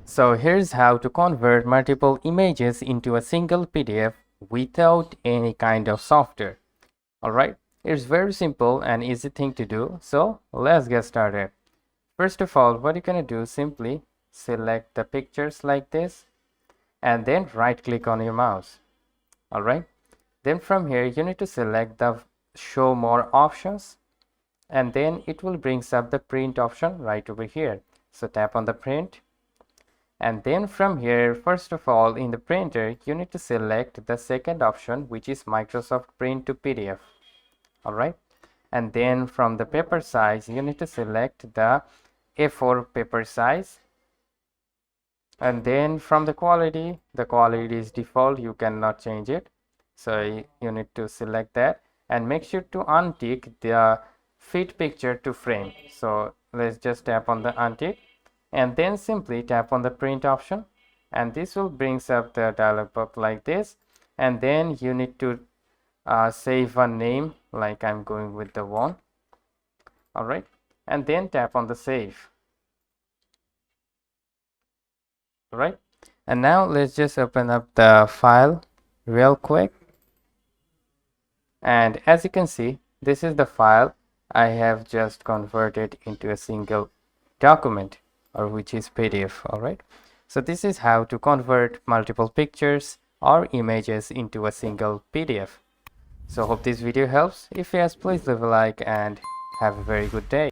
So here's how to convert multiple images into a single PDF without any kind of software. Alright, it's very simple and easy thing to do. So let's get started. First of all, what you're gonna do, simply select the pictures like this and then right click on your mouse. Alright, then from here you need to select the show more options and then it will bring up the print option right over here. So tap on the print. And then from here, first of all, in the printer, you need to select the second option, which is Microsoft Print to PDF. All right. And then from the paper size, you need to select the A4 paper size. And then from the quality is default. You cannot change it. So you need to select that and make sure to untick the fit picture to frame. So let's just tap on the untick. And then simply tap on the print option and this will brings up the dialog box like this. And then you need to save a name, like I'm going with the one. All right, and then tap on the save. All right, and now let's just open up the file real quick. And as you can see, this is the file I have just converted into a single document, or which is PDF. All right, so this is how to convert multiple pictures or images into a single PDF. So hope this video helps. If yes, please leave a like and have a very good day.